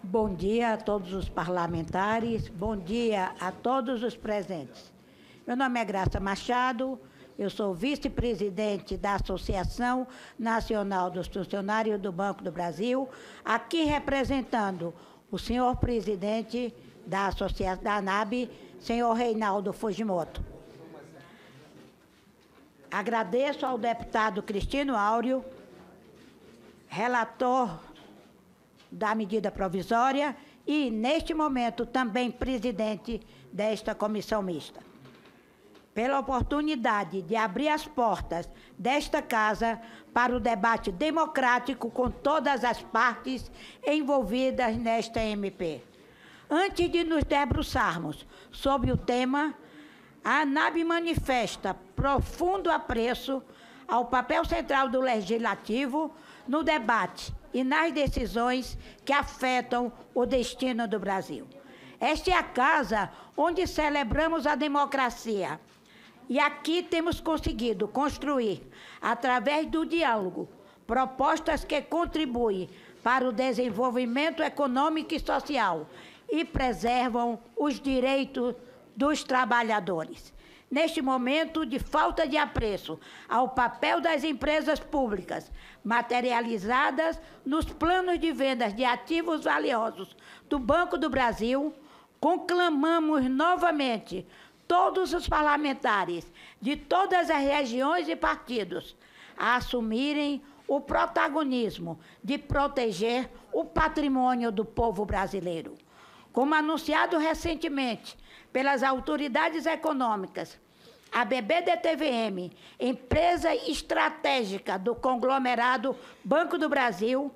Bom dia a todos os parlamentares, bom dia a todos os presentes. Meu nome é Graça Machado, eu sou vice-presidente da Associação Nacional dos Funcionários do Banco do Brasil, aqui representando o senhor presidente da Associação da ANAB, senhor Reinaldo Fujimoto. Agradeço ao deputado Cristino Áureo, relator da medida provisória e, neste momento, também presidente desta comissão mista, pela oportunidade de abrir as portas desta casa para o debate democrático com todas as partes envolvidas nesta MP. Antes de nos debruçarmos sobre o tema, a ANAB manifesta profundo apreço ao papel central do Legislativo no debate e nas decisões que afetam o destino do Brasil. Esta é a casa onde celebramos a democracia. E aqui temos conseguido construir, através do diálogo, propostas que contribuem para o desenvolvimento econômico e social e preservam os direitos dos trabalhadores. Neste momento de falta de apreço ao papel das empresas públicas, materializadas nos planos de vendas de ativos valiosos do Banco do Brasil, conclamamos novamente todos os parlamentares de todas as regiões e partidos a assumirem o protagonismo de proteger o patrimônio do povo brasileiro. Como anunciado recentemente pelas autoridades econômicas, a BB-DTVM, empresa estratégica do conglomerado Banco do Brasil,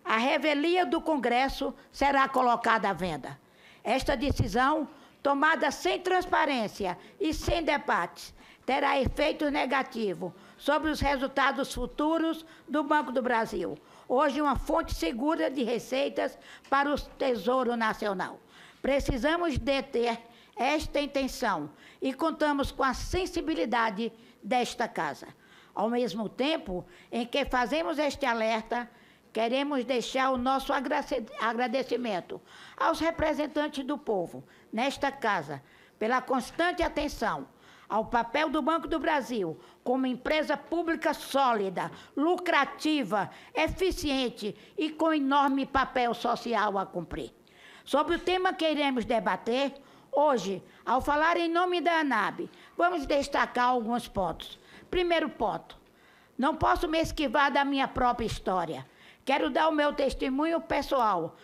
a revelia do Congresso será colocada à venda. Esta decisão, tomada sem transparência e sem debates, terá efeito negativo sobre os resultados futuros do Banco do Brasil, hoje uma fonte segura de receitas para o Tesouro Nacional. Precisamos deter esta intenção e contamos com a sensibilidade desta casa. Ao mesmo tempo em que fazemos este alerta, queremos deixar o nosso agradecimento aos representantes do povo nesta casa pela constante atenção ao papel do Banco do Brasil como empresa pública sólida, lucrativa, eficiente e com enorme papel social a cumprir. Sobre o tema que iremos debater, hoje, ao falar em nome da ANAB, vamos destacar alguns pontos. Primeiro ponto, não posso me esquivar da minha própria história. Quero dar o meu testemunho pessoal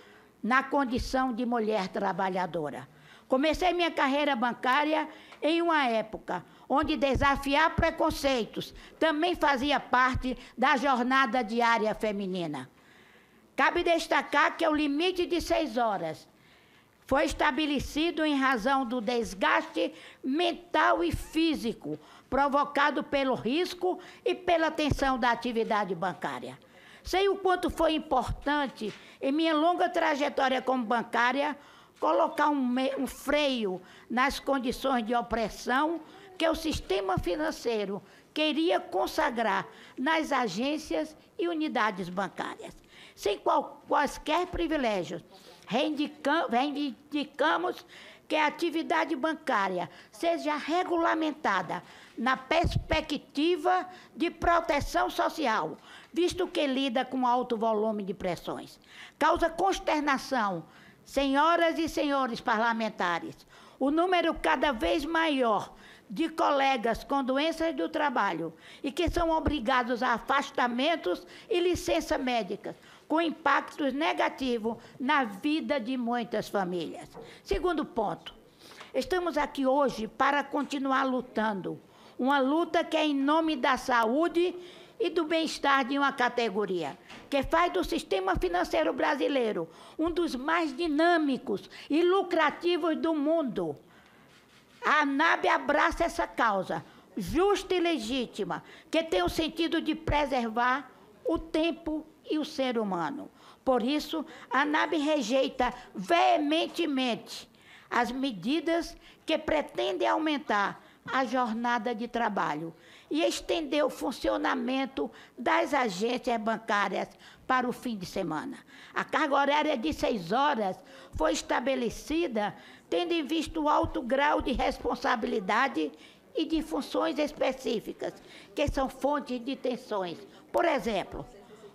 na condição de mulher trabalhadora. Comecei minha carreira bancária em uma época onde desafiar preconceitos também fazia parte da jornada diária feminina. Cabe destacar que o limite de 6 horas foi estabelecido em razão do desgaste mental e físico provocado pelo risco e pela tensão da atividade bancária. Sei o quanto foi importante, em minha longa trajetória como bancária, colocar um freio nas condições de opressão que o sistema financeiro queria consagrar nas agências e unidades bancárias. Sem quaisquer privilégios, reivindicamos que a atividade bancária seja regulamentada na perspectiva de proteção social, visto que lida com alto volume de pressões. Causa consternação, senhoras e senhores parlamentares, o número cada vez maior de colegas com doenças do trabalho e que são obrigados a afastamentos e licença médicas, com impactos negativos na vida de muitas famílias. Segundo ponto, estamos aqui hoje para continuar lutando, uma luta que é em nome da saúde e do bem-estar de uma categoria, que faz do sistema financeiro brasileiro um dos mais dinâmicos e lucrativos do mundo. A ANAB abraça essa causa, justa e legítima, que tem o sentido de preservar o tempo e o ser humano. Por isso, a ANAB rejeita veementemente as medidas que pretendem aumentar a jornada de trabalho e estender o funcionamento das agências bancárias para o fim de semana. A carga horária de 6 horas foi estabelecida tendo em vista o alto grau de responsabilidade e de funções específicas, que são fontes de tensões. Por exemplo,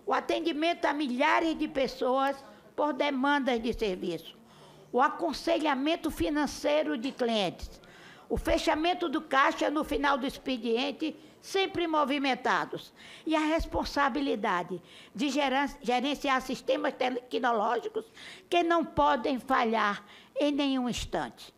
o atendimento a milhares de pessoas por demandas de serviço, o aconselhamento financeiro de clientes, o fechamento do caixa no final do expediente, sempre movimentados, e a responsabilidade de gerenciar sistemas tecnológicos que não podem falhar em nenhum instante.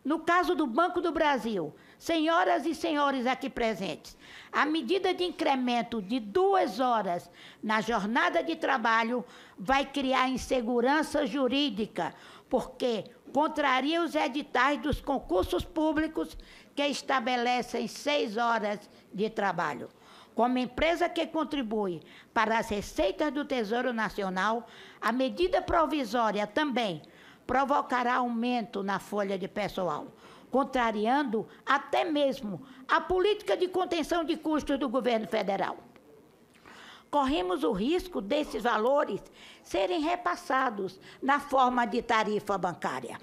No caso do Banco do Brasil, senhoras e senhores aqui presentes, a medida de incremento de 2 horas na jornada de trabalho vai criar insegurança jurídica, porque contraria os editais dos concursos públicos que estabelecem 6 horas de trabalho. Como empresa que contribui para as receitas do Tesouro Nacional, a medida provisória também provocará aumento na folha de pessoal, contrariando até mesmo a política de contenção de custos do governo federal. Corremos o risco desses valores serem repassados na forma de tarifa bancária.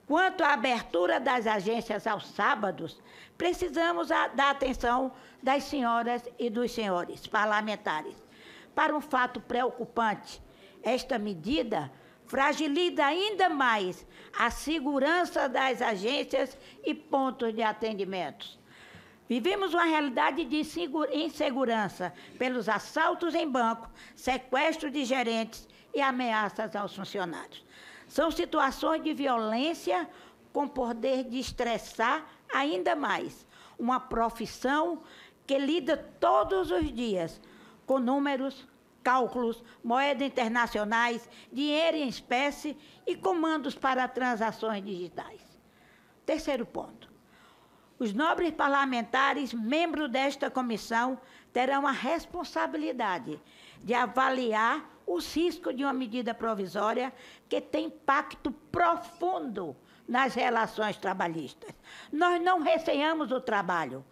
Quanto à abertura das agências aos sábados, precisamos da atenção das senhoras e dos senhores parlamentares para um fato preocupante. Esta medida fragiliza ainda mais a segurança das agências e pontos de atendimento. Vivemos uma realidade de insegurança pelos assaltos em banco, sequestro de gerentes e ameaças aos funcionários. São situações de violência com poder de estressar ainda mais uma profissão que lida todos os dias com números, cálculos, moedas internacionais, dinheiro em espécie e comandos para transações digitais. Terceiro ponto. Os nobres parlamentares, membros desta comissão, terão a responsabilidade de avaliar os riscos de uma medida provisória que tem impacto profundo nas relações trabalhistas. Nós não receamos o trabalho,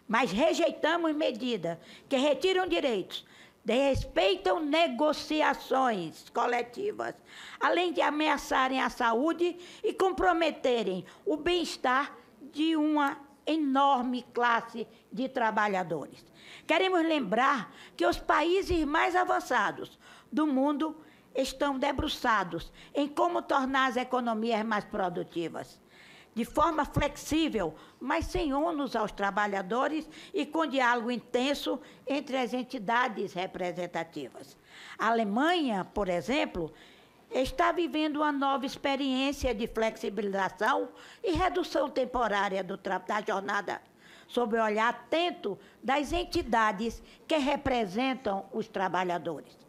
mas rejeitamos medidas que retiram direitos, desrespeitam negociações coletivas, além de ameaçarem a saúde e comprometerem o bem-estar de uma enorme classe de trabalhadores. Queremos lembrar que os países mais avançados do mundo estão debruçados em como tornar as economias mais produtivas, de forma flexível, mas sem ônus aos trabalhadores e com diálogo intenso entre as entidades representativas. A Alemanha, por exemplo, está vivendo uma nova experiência de flexibilização e redução temporária da jornada, sob o olhar atento das entidades que representam os trabalhadores.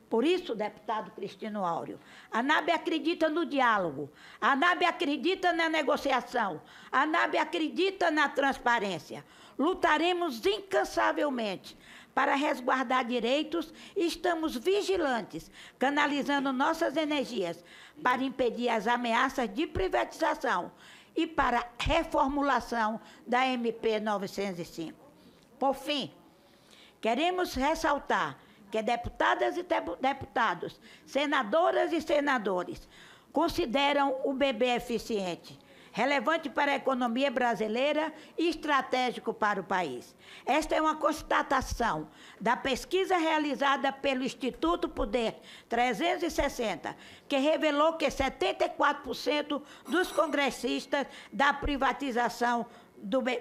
Por isso, deputado Cristino Áureo, a ANAB acredita no diálogo, a ANAB acredita na negociação, a ANAB acredita na transparência. Lutaremos incansavelmente para resguardar direitos e estamos vigilantes, canalizando nossas energias para impedir as ameaças de privatização e para a reformulação da MP 905. Por fim, queremos ressaltar que deputadas e deputados, senadoras e senadores, consideram o bebê eficiente, relevante para a economia brasileira e estratégico para o país. Esta é uma constatação da pesquisa realizada pelo Instituto Poder 360, que revelou que 74% dos congressistas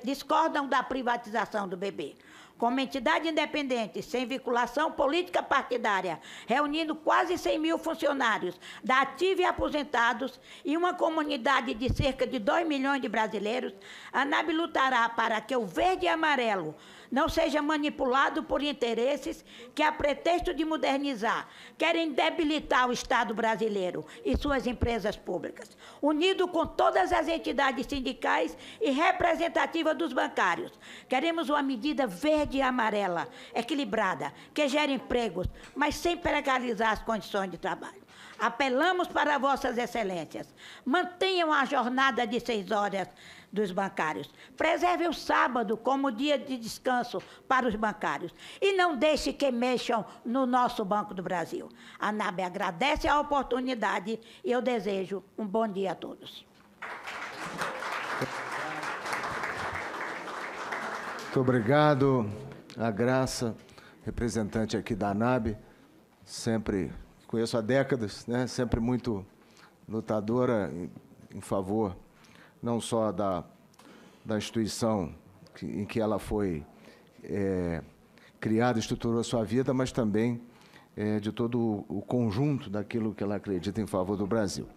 discordam da privatização do BB. Como entidade independente, sem vinculação política partidária, reunindo quase 100 mil funcionários da ativa e aposentados e uma comunidade de cerca de 2 milhões de brasileiros, a ANAB lutará para que o verde e amarelo não seja manipulado por interesses que, a pretexto de modernizar, querem debilitar o Estado brasileiro e suas empresas públicas. Unido com todas as entidades sindicais e representativas dos bancários, queremos uma medida verde e amarela, equilibrada, que gere empregos, mas sem precarizar as condições de trabalho. Apelamos para vossas excelências. Mantenham a jornada de 6 horas dos bancários. Preserve o sábado como dia de descanso para os bancários. E não deixe que mexam no nosso Banco do Brasil. A ANAB agradece a oportunidade e eu desejo um bom dia a todos. Muito obrigado, a Graça, representante aqui da ANAB, sempre, conheço há décadas, né, sempre muito lutadora em favor não só da instituição em que ela foi criada, estruturou a sua vida, mas também de todo o conjunto daquilo que ela acredita em favor do Brasil.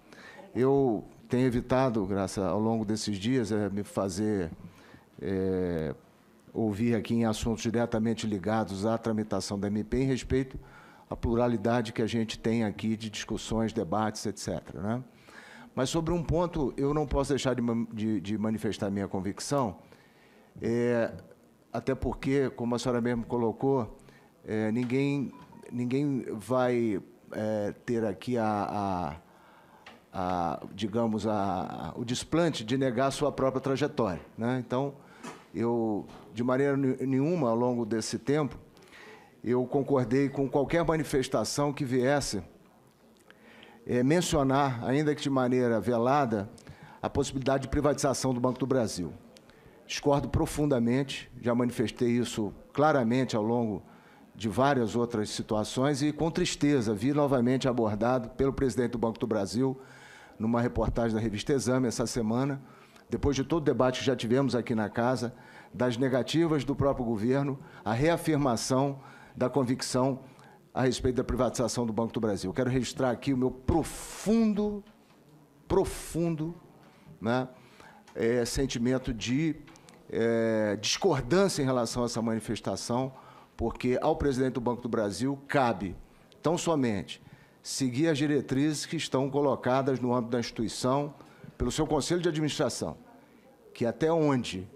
Eu tenho evitado, Graça, ao longo desses dias, me fazer ouvir aqui em assuntos diretamente ligados à tramitação da MP em respeito à pluralidade que a gente tem aqui de discussões, debates, etc., né? Mas sobre um ponto eu não posso deixar de manifestar minha convicção, até porque, como a senhora mesmo colocou, ninguém vai ter aqui digamos, o desplante de negar a sua própria trajetória, né? Então, eu, de maneira nenhuma, ao longo desse tempo, eu concordei com qualquer manifestação que viesse mencionar, ainda que de maneira velada, a possibilidade de privatização do Banco do Brasil. Discordo profundamente, já manifestei isso claramente ao longo de várias outras situações e, com tristeza, vi novamente abordado pelo presidente do Banco do Brasil, numa reportagem da revista Exame, essa semana, depois de todo o debate que já tivemos aqui na Casa, das negativas do próprio governo, a reafirmação da convicção a respeito da privatização do Banco do Brasil. Eu quero registrar aqui o meu profundo, né, sentimento de discordância em relação a essa manifestação, porque ao presidente do Banco do Brasil cabe, tão somente, seguir as diretrizes que estão colocadas no âmbito da instituição pelo seu Conselho de Administração, que até onde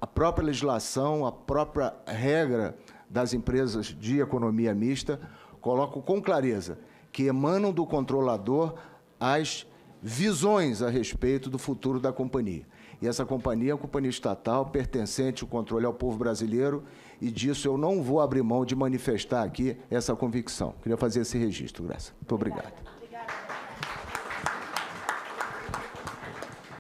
a própria legislação, a própria regra das empresas de economia mista colocam com clareza que emanam do controlador as visões a respeito do futuro da companhia. E essa companhia é uma companhia estatal pertencente ao controle ao povo brasileiro e disso eu não vou abrir mão de manifestar aqui essa convicção. Queria fazer esse registro, Graça. Muito obrigado.